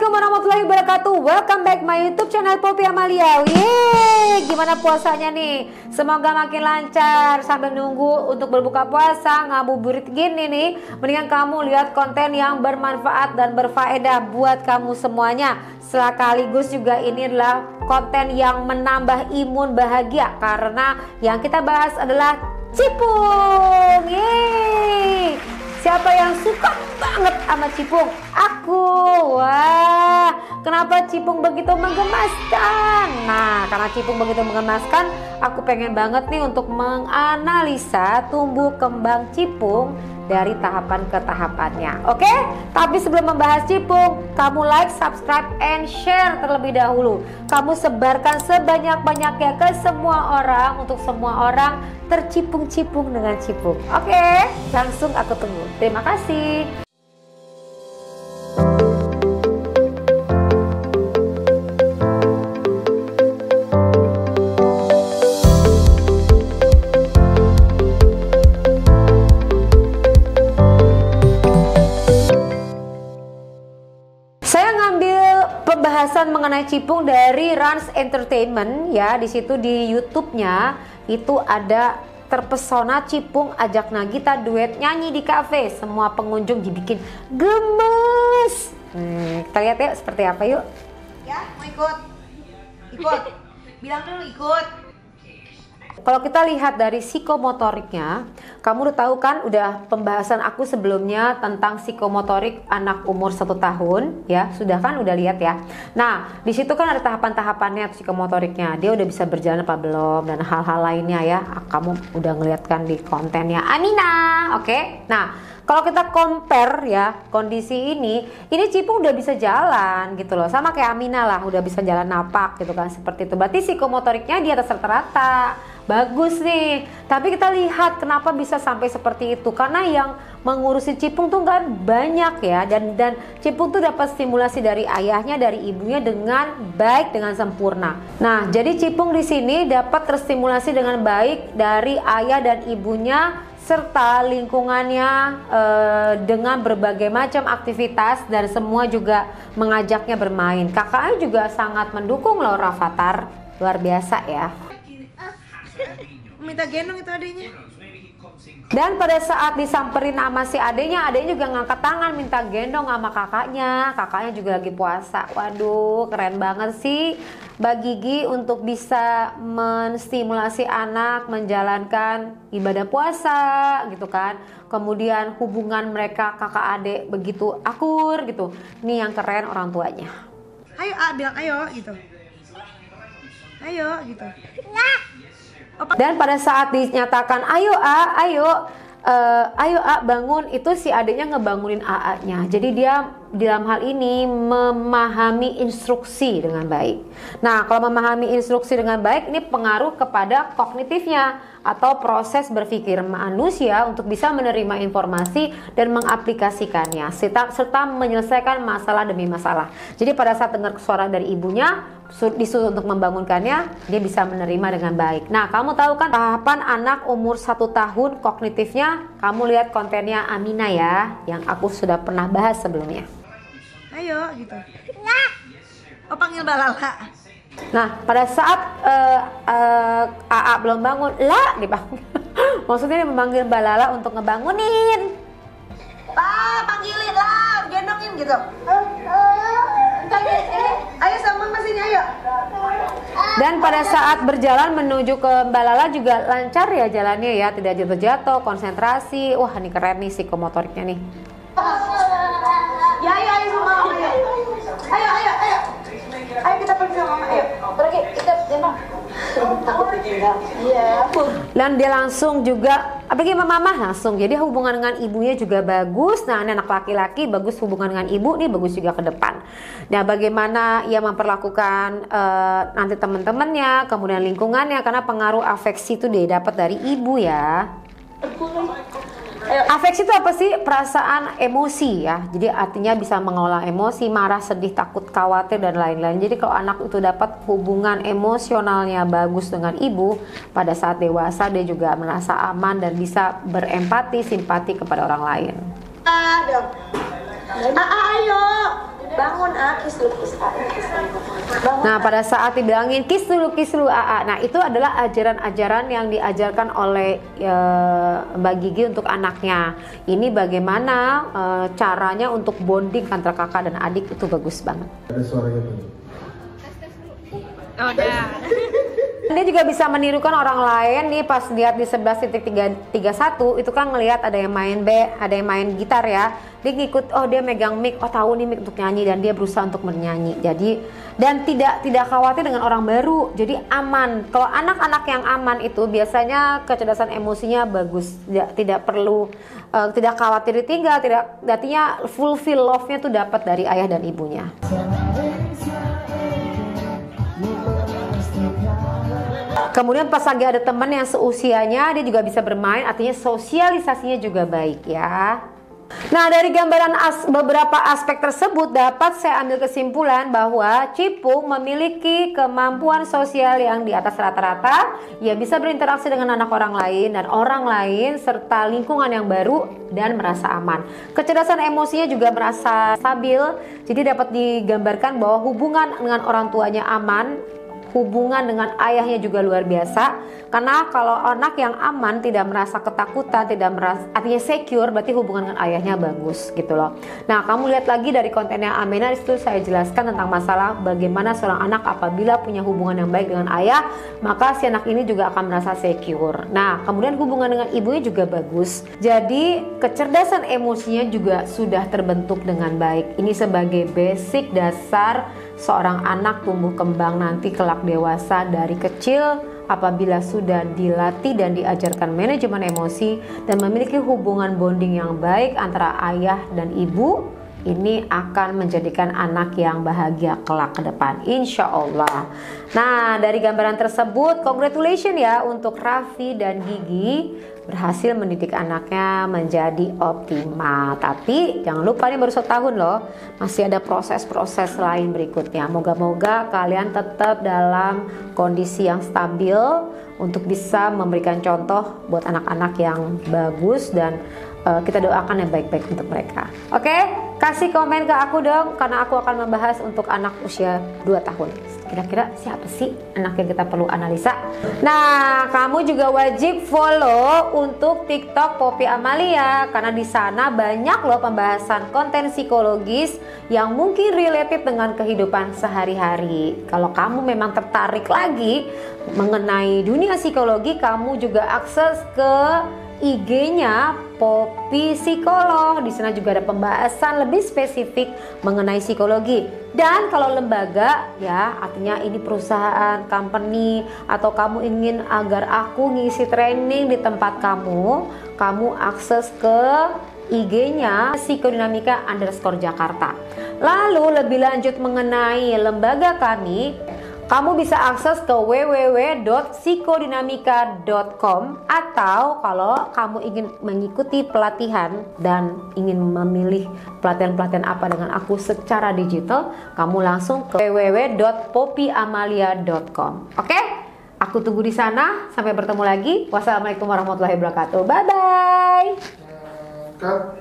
Assalamualaikum warahmatullahi wabarakatuh. Welcome back my YouTube channel Poppy Amalia. Yeay, gimana puasanya nih? Semoga makin lancar. Sambil nunggu untuk berbuka puasa ngabuburit gini nih, mendingan kamu lihat konten yang bermanfaat dan berfaedah buat kamu semuanya. Sekaligus juga ini adalah konten yang menambah imun bahagia, karena yang kita bahas adalah cipung. Yeay. Siapa yang suka banget sama cipung? Aku. Wah, kenapa cipung begitu menggemaskan? Nah, karena cipung begitu menggemaskan, aku pengen banget nih untuk menganalisa tumbuh kembang cipung dari tahapan ke tahapannya. Oke? Tapi sebelum membahas cipung, kamu like, subscribe, and share terlebih dahulu. Kamu sebarkan sebanyak-banyaknya ke semua orang, untuk semua orang tercipung-cipung dengan cipung. Oke? Langsung aku tunggu. Terima kasih. Pembahasan mengenai cipung dari Rans Entertainment ya. Di situ di YouTube-nya itu ada terpesona cipung ajak Nagita duet nyanyi di kafe. Semua pengunjung dibikin gemes. Kita lihat ya seperti apa yuk. Ya, mau ikut? Ikut. Bilang dulu ikut. Kalau kita lihat dari psikomotoriknya, kamu udah tahu kan, udah pembahasan aku sebelumnya tentang psikomotorik anak umur 1 tahun ya, sudah kan udah lihat ya. Nah, di situ kan ada tahapan-tahapannya psikomotoriknya, dia udah bisa berjalan apa belum dan hal-hal lainnya ya. Kamu udah ngeliat kan di kontennya Amina, oke? Nah, kalau kita compare ya kondisi ini cipung udah bisa jalan gitu loh, sama kayak Amina lah, udah bisa jalan napak gitu kan, seperti itu. Berarti psikomotoriknya di atas rata-rata. Bagus nih, tapi kita lihat kenapa bisa sampai seperti itu, karena yang mengurusi cipung tuh kan banyak ya, dan cipung tuh dapat stimulasi dari ayahnya, dari ibunya dengan baik, dengan sempurna. Nah, jadi cipung di sini dapat terstimulasi dengan baik dari ayah dan ibunya serta lingkungannya dengan berbagai macam aktivitas, dan semua juga mengajaknya bermain. Kakaknya juga sangat mendukung loh, Rafathar, luar biasa ya. Minta gendong itu adiknya. Dan pada saat disamperin sama si adeknya juga ngangkat tangan minta gendong sama kakaknya. Kakaknya juga lagi puasa. Waduh, keren banget sih Mbak Gigi untuk bisa menstimulasi anak menjalankan ibadah puasa gitu kan. Kemudian hubungan mereka kakak adek begitu akur gitu. Ini yang keren orang tuanya. Ayo bilang ayo gitu. Ayo gitu. Dan pada saat dinyatakan ayo A bangun, itu si adiknya ngebangunin AA-nya. Jadi dia dalam hal ini memahami instruksi dengan baik. Nah, kalau memahami instruksi dengan baik ini pengaruh kepada kognitifnya atau proses berpikir manusia untuk bisa menerima informasi dan mengaplikasikannya serta menyelesaikan masalah demi masalah. Jadi pada saat dengar suara dari ibunya disuruh untuk membangunkannya, dia bisa menerima dengan baik. Nah, kamu tahu kan tahapan anak umur 1 tahun kognitifnya? Kamu lihat kontennya Amina ya, yang aku sudah pernah bahas sebelumnya. Ayo gitu. Oh, panggil Balala. Nah, pada saat AA belum bangun, dipanggil. Maksudnya dia memanggil Balala untuk ngebangunin. Panggilin lah, gendongin gitu. Ayo sama Mas ini, ayo. Dan pada saat berjalan menuju ke Mbak Lala juga lancar ya jalannya ya, tidak jatuh-jatuh, konsentrasi. Wah, ini keren nih psikomotoriknya nih. Ya, ayo sama Mama, ayo. Ayo. Ayo kita pergi sama Mama, ayo. Pergi, kita gendong. Takut ditinggal. Iya. Dan dia langsung juga pergi sama Mama langsung. Jadi hubungan dengan ibunya juga bagus. Nah, ini anak laki-laki bagus hubungan dengan ibu, nih bagus juga ke depan. Nah, bagaimana ia memperlakukan nanti teman-temannya, kemudian lingkungannya, karena pengaruh afeksi itu dia dapat dari ibu ya. Afeksi itu apa sih? Perasaan emosi ya. Jadi artinya bisa mengolah emosi, marah, sedih, takut, khawatir dan lain-lain. Jadi kalau anak itu dapat hubungan emosionalnya bagus dengan ibu, pada saat dewasa dia juga merasa aman dan bisa berempati, simpati kepada orang lain. Ayo. Bangun kis dulu kis bangun. Nah, pada saat dibilangin kis dulu AA, nah itu adalah ajaran-ajaran yang diajarkan oleh Mbak Gigi untuk anaknya. Ini bagaimana caranya untuk bonding antara kakak dan adik, itu bagus banget. Ada suaranya tuh. Oh, udah. Dia juga bisa menirukan orang lain nih, pas lihat di 11.31 itu kan ngelihat ada yang main ada yang main gitar ya. Dia ngikut, oh dia megang mic, oh tahu nih mic untuk nyanyi, dan dia berusaha untuk bernyanyi. Jadi dan tidak khawatir dengan orang baru. Jadi aman. Kalau anak-anak yang aman itu biasanya kecerdasan emosinya bagus. Tidak perlu tidak khawatir ditinggal, artinya fulfill love-nya tuh dapat dari ayah dan ibunya. Kemudian pas lagi ada teman yang seusianya, dia juga bisa bermain, artinya sosialisasinya juga baik ya. Nah, dari gambaran beberapa aspek tersebut dapat saya ambil kesimpulan bahwa Cipung memiliki kemampuan sosial yang di atas rata-rata. Ia bisa berinteraksi dengan anak orang lain dan orang lain serta lingkungan yang baru dan merasa aman. Kecerdasan emosinya juga merasa stabil. Jadi dapat digambarkan bahwa hubungan dengan orang tuanya aman. Hubungan dengan ayahnya juga luar biasa, karena kalau anak yang aman tidak merasa ketakutan, tidak merasa, artinya secure, berarti hubungan dengan ayahnya bagus gitu loh. Nah, kamu lihat lagi dari kontennya Amena, itu saya jelaskan tentang masalah bagaimana seorang anak apabila punya hubungan yang baik dengan ayah, maka si anak ini juga akan merasa secure. Nah, kemudian hubungan dengan ibunya juga bagus. Jadi kecerdasan emosinya juga sudah terbentuk dengan baik. Ini sebagai basic dasar seorang anak tumbuh kembang nanti kelak dewasa. Dari kecil apabila sudah dilatih dan diajarkan manajemen emosi dan memiliki hubungan bonding yang baik antara ayah dan ibu, ini akan menjadikan anak yang bahagia kelak ke depan, insya Allah. Nah, dari gambaran tersebut, congratulations ya untuk Raffi dan Gigi berhasil mendidik anaknya menjadi optimal. Tapi jangan lupa, ini baru 1 tahun loh, masih ada proses-proses lain berikutnya. Moga-moga kalian tetap dalam kondisi yang stabil untuk bisa memberikan contoh buat anak-anak yang bagus, dan kita doakan yang baik-baik untuk mereka. Oke, kasih komen ke aku dong, karena aku akan membahas untuk anak usia 2 tahun. Kira-kira siapa sih anak yang kita perlu analisa? Nah, kamu juga wajib follow untuk TikTok Poppy Amalia, karena di sana banyak loh pembahasan konten psikologis yang mungkin related dengan kehidupan sehari-hari. Kalau kamu memang tertarik lagi mengenai dunia psikologi, kamu juga akses ke IG-nya Poppy Psikolog. Di sana juga ada pembahasan lebih spesifik mengenai psikologi. Dan kalau lembaga ya, artinya ini perusahaan, company, atau kamu ingin agar aku ngisi training di tempat kamu, kamu akses ke IG-nya psikodinamika_Jakarta. Lalu lebih lanjut mengenai lembaga kami, kamu bisa akses ke www.psikodinamika.com, atau kalau kamu ingin mengikuti pelatihan dan ingin memilih pelatihan-pelatihan apa dengan aku secara digital, kamu langsung ke www.poppyamalia.com. Oke? Aku tunggu di sana. Sampai bertemu lagi. Wassalamualaikum warahmatullahi wabarakatuh. Bye bye.